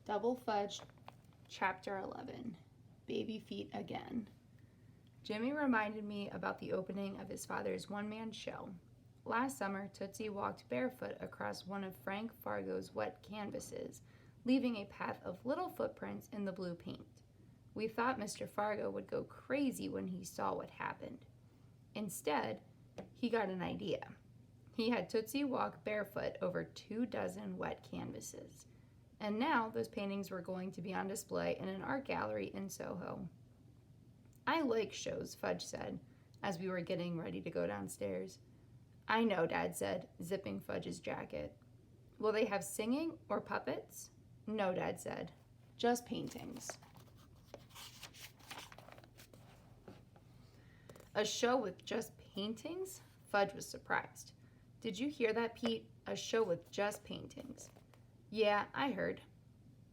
Double Fudge, Chapter 11, Baby Feet Again. Jimmy reminded me about the opening of his father's one-man show. Last summer, Tootsie walked barefoot across one of Frank Fargo's wet canvases, leaving a path of little footprints in the blue paint. We thought Mr. Fargo would go crazy when he saw what happened. Instead, he got an idea. He had Tootsie walk barefoot over 24 wet canvases. And now those paintings were going to be on display in an art gallery in Soho. I like shows, Fudge said, as we were getting ready to go downstairs. I know, Dad said, zipping Fudge's jacket. Will they have singing or puppets? No, Dad said, just paintings. A show with just paintings? Fudge was surprised. Did you hear that, Pete? A show with just paintings. Yeah, I heard.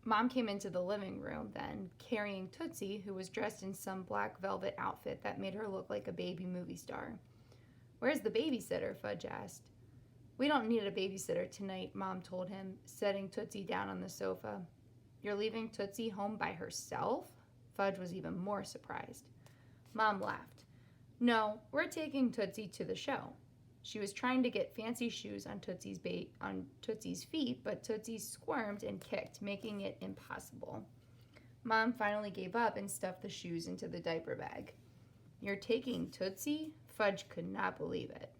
Mom came into the living room then, carrying Tootsie, who was dressed in some black velvet outfit that made her look like a baby movie star. Where's the babysitter? Fudge asked. We don't need a babysitter tonight, Mom told him, setting Tootsie down on the sofa. You're leaving Tootsie home by herself? Fudge was even more surprised. Mom laughed. No, we're taking Tootsie to the show. She was trying to get fancy shoes on Tootsie's feet, but Tootsie squirmed and kicked, making it impossible. Mom finally gave up and stuffed the shoes into the diaper bag. You're taking Tootsie? Fudge could not believe it.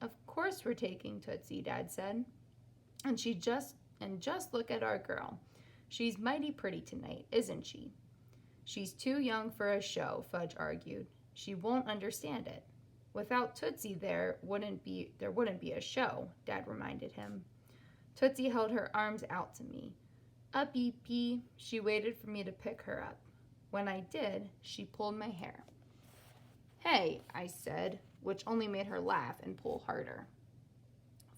Of course we're taking Tootsie, Dad said. And just look at our girl. She's mighty pretty tonight, isn't she? She's too young for a show, Fudge argued. She won't understand it. Without Tootsie there wouldn't be a show, Dad reminded him. Tootsie held her arms out to me. Uppy-pee, she waited for me to pick her up. When I did, she pulled my hair. Hey, I said, which only made her laugh and pull harder.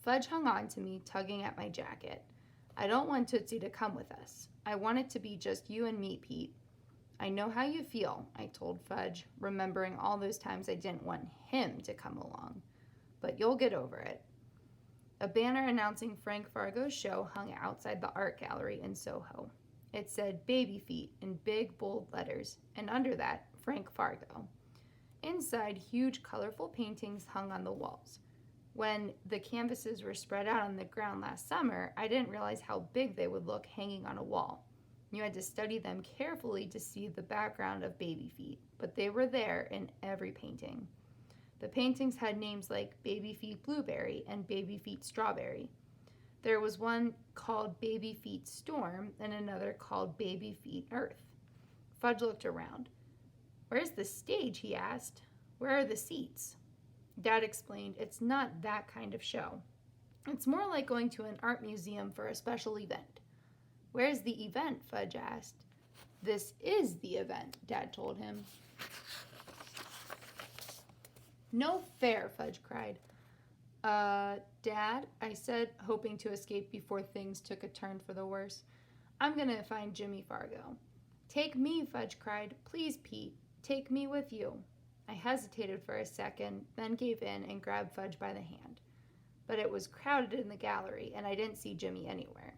Fudge hung on to me, tugging at my jacket. I don't want Tootsie to come with us. I want it to be just you and me, Pete. I know how you feel, I told Fudge, remembering all those times I didn't want him to come along. But you'll get over it. A banner announcing Frank Fargo's show hung outside the art gallery in Soho. It said Baby Feet in big, bold letters, and under that, Frank Fargo. Inside, huge, colorful paintings hung on the walls. When the canvases were spread out on the ground last summer, I didn't realize how big they would look hanging on a wall. You had to study them carefully to see the background of baby feet, but they were there in every painting. The paintings had names like Baby Feet Blueberry and Baby Feet Strawberry. There was one called Baby Feet Storm and another called Baby Feet Earth. Fudge looked around. Where's the stage? He asked. Where are the seats? Dad explained it's not that kind of show. It's more like going to an art museum for a special event. Where's the event? Fudge asked. This is the event, Dad told him. No fair, Fudge cried. Dad, I said, hoping to escape before things took a turn for the worse. I'm gonna find Jimmy Fargo. Take me, Fudge cried. Please, Pete, take me with you. I hesitated for a second, then gave in and grabbed Fudge by the hand. But it was crowded in the gallery, and I didn't see Jimmy anywhere.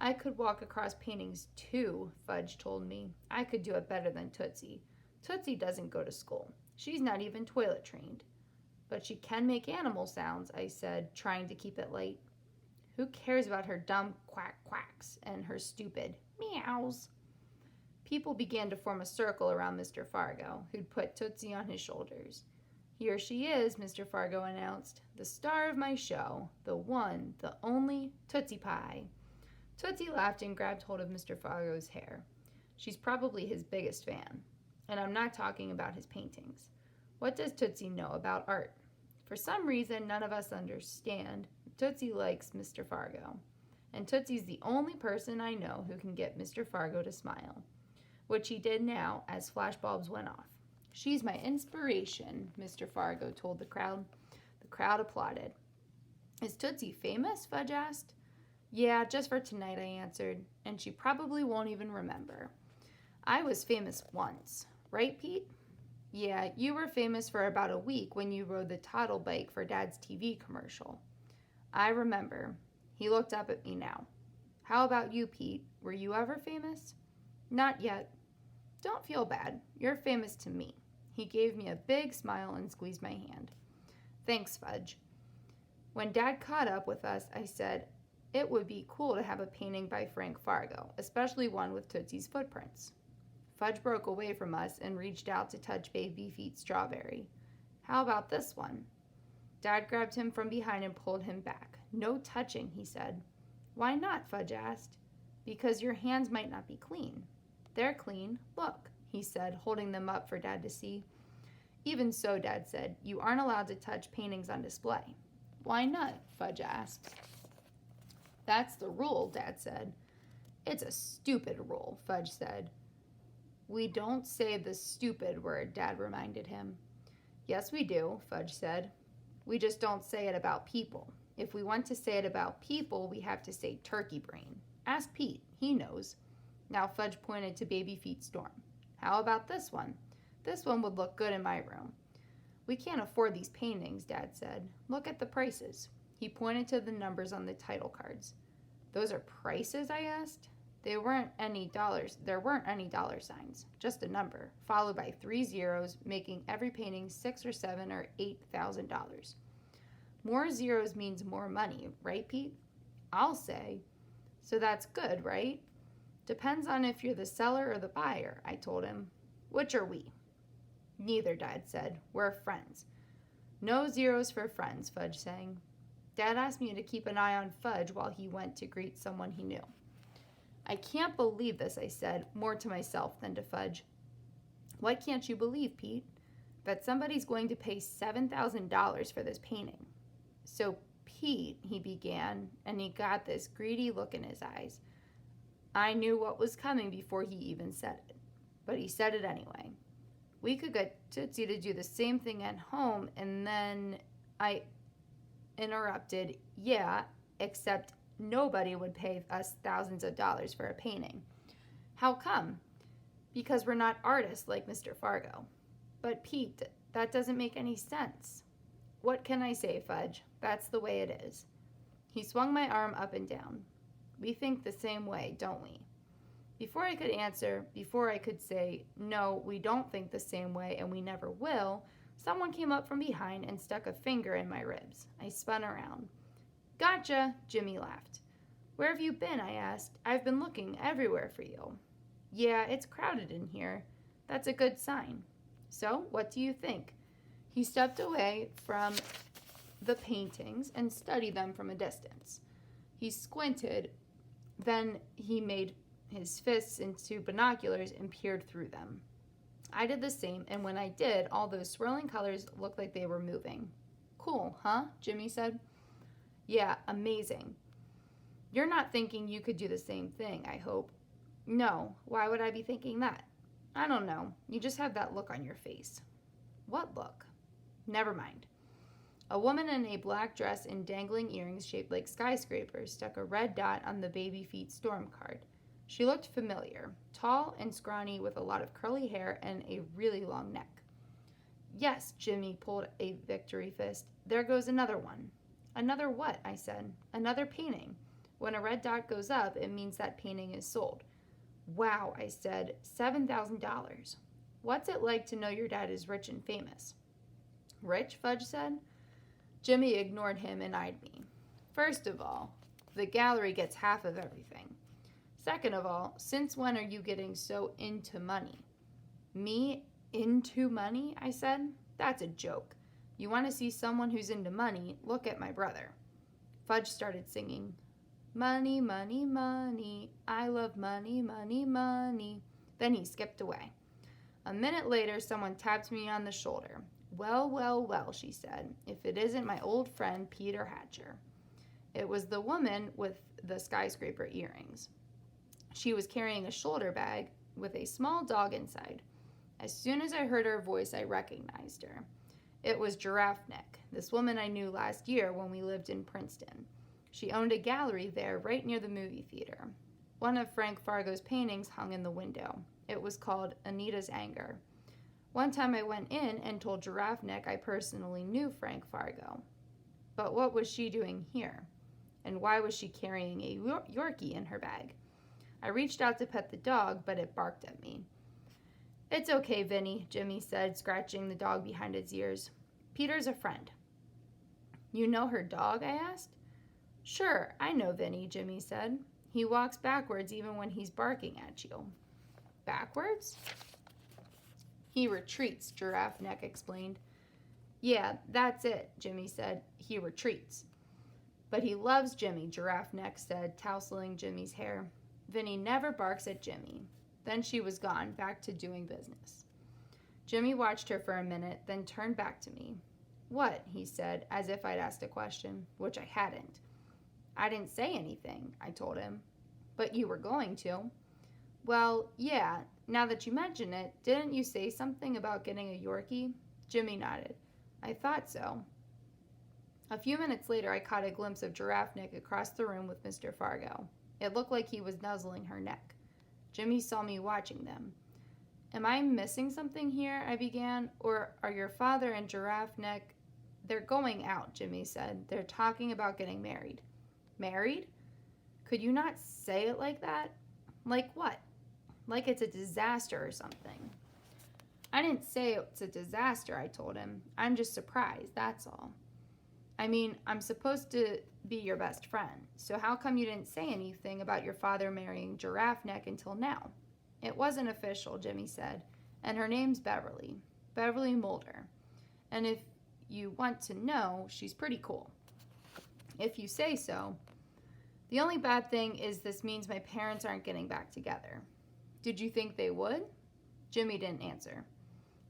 I could walk across paintings too, Fudge told me. I could do it better than Tootsie. Tootsie doesn't go to school. She's not even toilet trained. But she can make animal sounds, I said, trying to keep it light. Who cares about her dumb quack quacks and her stupid meows? People began to form a circle around Mr. Fargo, who'd put Tootsie on his shoulders. Here she is, Mr. Fargo announced, the star of my show, the one, the only Tootsie Pie. Tootsie laughed and grabbed hold of Mr. Fargo's hair. She's probably his biggest fan. And I'm not talking about his paintings. What does Tootsie know about art? For some reason none of us understand, Tootsie likes Mr. Fargo. And Tootsie's the only person I know who can get Mr. Fargo to smile. Which he did now as flashbulbs went off. She's my inspiration, Mr. Fargo told the crowd. The crowd applauded. Is Tootsie famous? Fudge asked. Yeah, just for tonight, I answered, and she probably won't even remember. I was famous once, right, Pete? Yeah, you were famous for about a week when you rode the toddle bike for Dad's TV commercial. I remember. He looked up at me now. How about you, Pete? Were you ever famous? Not yet. Don't feel bad. You're famous to me. He gave me a big smile and squeezed my hand. Thanks, Fudge. When Dad caught up with us, I said it would be cool to have a painting by Frank Fargo, especially one with Tootsie's footprints. Fudge broke away from us and reached out to touch Baby Feet Strawberry. How about this one? Dad grabbed him from behind and pulled him back. No touching, he said. Why not? Fudge asked. Because your hands might not be clean. They're clean. Look, he said, holding them up for Dad to see. Even so, Dad said, you aren't allowed to touch paintings on display. Why not? Fudge asked. That's the rule, Dad said. It's a stupid rule, Fudge said. We don't say the stupid word, Dad reminded him. Yes, we do, Fudge said. We just don't say it about people. If we want to say it about people, we have to say turkey brain. Ask Pete. He knows. Now Fudge pointed to Baby Feet Storm. How about this one? This one would look good in my room. We can't afford these paintings, Dad said. Look at the prices. He pointed to the numbers on the title cards. Those are prices, I asked. There weren't any dollar signs, just a number, followed by 3 zeros, making every painting $6,000 or $7,000 or $8,000. More zeros means more money, right, Pete? I'll say. So that's good, right? Depends on if you're the seller or the buyer, I told him. Which are we? Neither, Dad said. We're friends. No zeros for friends, Fudge sang. Dad asked me to keep an eye on Fudge while he went to greet someone he knew. I can't believe this, I said, more to myself than to Fudge. What can't you believe, Pete? That somebody's going to pay $7,000 for this painting. So, Pete, he began, and he got this greedy look in his eyes. I knew what was coming before he even said it, but he said it anyway. We could get Tootsie to do the same thing at home, and then I interrupted, yeah, except nobody would pay us thousands of dollars for a painting. How come? Because we're not artists like Mr. Fargo. But Pete, that doesn't make any sense. What can I say, Fudge? That's the way it is. He swung my arm up and down. We think the same way, don't we? Before I could answer, before I could say, no, we don't think the same way and we never will, someone came up from behind and stuck a finger in my ribs. I spun around. Gotcha, Jimmy laughed. Where have you been? I asked. I've been looking everywhere for you. Yeah, it's crowded in here. That's a good sign. So, what do you think? He stepped away from the paintings and studied them from a distance. He squinted, then he made his fists into binoculars and peered through them. I did the same, and when I did, all those swirling colors looked like they were moving. Cool, huh? Jimmy said. Yeah, amazing. You're not thinking you could do the same thing, I hope. No, why would I be thinking that? I don't know. You just have that look on your face. What look? Never mind. A woman in a black dress and dangling earrings shaped like skyscrapers stuck a red dot on the Baby Feet Storm card. She looked familiar, tall and scrawny with a lot of curly hair and a really long neck. Yes, Jimmy pulled a victory fist. There goes another one. Another what? I said. Another painting. When a red dot goes up, it means that painting is sold. Wow, I said. $7,000. What's it like to know your dad is rich and famous? Rich? Fudge said. Jimmy ignored him and eyed me. First of all, the gallery gets half of everything. Second of all, since when are you getting so into money? Me into money? I said. That's a joke. You want to see someone who's into money? Look at my brother. Fudge started singing. Money, money, money. I love money, money, money. Then he skipped away. A minute later, someone tapped me on the shoulder. Well, well, well, she said, if it isn't my old friend Peter Hatcher. It was the woman with the skyscraper earrings. She was carrying a shoulder bag with a small dog inside. As soon as I heard her voice, I recognized her. It was Giraffe Neck, this woman I knew last year when we lived in Princeton. She owned a gallery there right near the movie theater. One of Frank Fargo's paintings hung in the window. It was called Anita's Anger. One time I went in and told Giraffe Neck I personally knew Frank Fargo. But what was she doing here? And why was she carrying a Yorkie in her bag? I reached out to pet the dog, but it barked at me. It's okay, Vinny, Jimmy said, scratching the dog behind its ears. Peter's a friend. You know her dog? I asked. Sure, I know Vinny, Jimmy said. He walks backwards even when he's barking at you. Backwards? He retreats, Giraffe Neck explained. Yeah, that's it, Jimmy said. He retreats. But he loves Jimmy, Giraffe Neck said, tousling Jimmy's hair. Vinny never barks at Jimmy. Then she was gone, back to doing business. Jimmy watched her for a minute, then turned back to me. What? He said, as if I'd asked a question, which I hadn't. I didn't say anything, I told him. But you were going to. Well, yeah, now that you mention it, didn't you say something about getting a Yorkie? Jimmy nodded. I thought so. A few minutes later, I caught a glimpse of Giraffe Neck across the room with Mr. Fargo. It looked like he was nuzzling her neck. Jimmy saw me watching them. Am I missing something here? I began. Or are your father and Giraffe Neck? They're going out, Jimmy said. They're talking about getting married. Married? Could you not say it like that? Like what? Like it's a disaster or something. I didn't say it's a disaster, I told him. I'm just surprised, that's all. I mean, I'm supposed to be your best friend, so how come you didn't say anything about your father marrying Giraffe Neck until now? It wasn't official, Jimmy said, and her name's Beverly. Beverly Mulder. And if you want to know, she's pretty cool. If you say so. The only bad thing is this means my parents aren't getting back together. Did you think they would? Jimmy didn't answer.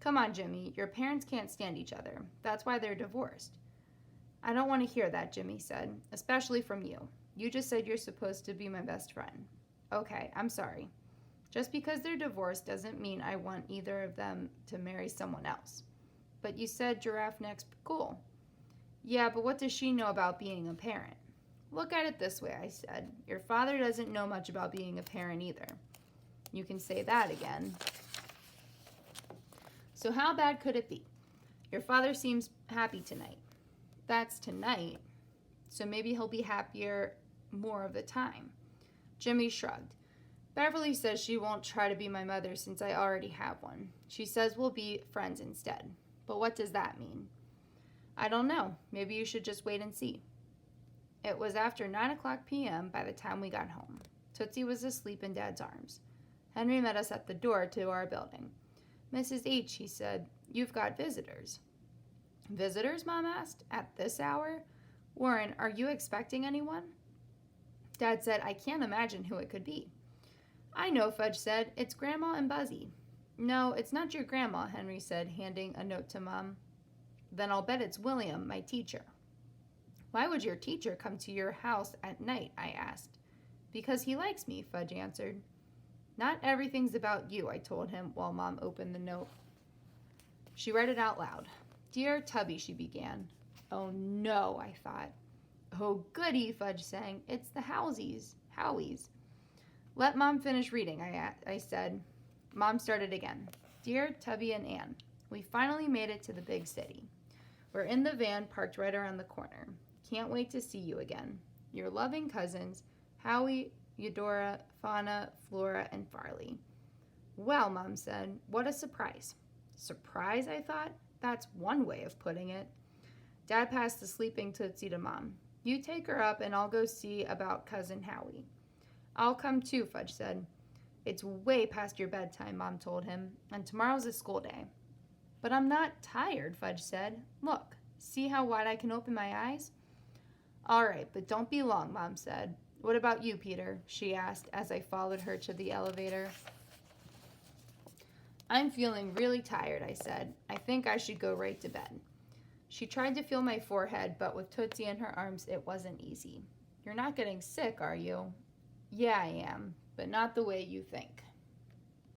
Come on, Jimmy, your parents can't stand each other. That's why they're divorced. I don't want to hear that, Jimmy said, especially from you. You just said you're supposed to be my best friend. Okay, I'm sorry. Just because they're divorced doesn't mean I want either of them to marry someone else. But you said Giraffe Neck's cool. Yeah, but what does she know about being a parent? Look at it this way, I said. Your father doesn't know much about being a parent either. You can say that again. So how bad could it be? Your father seems happy tonight. That's tonight, so maybe he'll be happier more of the time. Jimmy shrugged. Beverly says she won't try to be my mother since I already have one. She says we'll be friends instead. But what does that mean? I don't know. Maybe you should just wait and see. It was after 9:00 p.m. by the time we got home. Tootsie was asleep in Dad's arms. Henry met us at the door to our building. Mrs. H, he said, you've got visitors. Visitors, Mom asked, at this hour? Warren, are you expecting anyone? Dad said, I can't imagine who it could be. I know, Fudge said. It's Grandma and Buzzy. No, it's not your grandma, Henry said, handing a note to Mom. Then I'll bet it's William, my teacher. Why would your teacher come to your house at night? I asked. Because he likes me, Fudge answered. Not everything's about you, I told him while Mom opened the note. She read it out loud. Dear Tubby, she began. Oh no, I thought. Oh goody, Fudge sang. It's the Howies. Let Mom finish reading, I said. Mom started again. Dear Tubby and Ann, we finally made it to the big city. We're in the van parked right around the corner. Can't wait to see you again. Your loving cousins, Howie, Eudora, Fauna, Flora, and Farley. Well, Mom said, what a surprise. Surprise, I thought? That's one way of putting it. Dad passed the sleeping Tootsie to Mom. You take her up and I'll go see about Cousin Howie. I'll come too, Fudge said. It's way past your bedtime, Mom told him, and tomorrow's a school day. But I'm not tired, Fudge said. Look, see how wide I can open my eyes? All right, but don't be long, Mom said. What about you, Peter? She asked as I followed her to the elevator. I'm feeling really tired, I said. I think I should go right to bed. She tried to feel my forehead, but with Tootsie in her arms, it wasn't easy. You're not getting sick, are you? Yeah, I am, but not the way you think.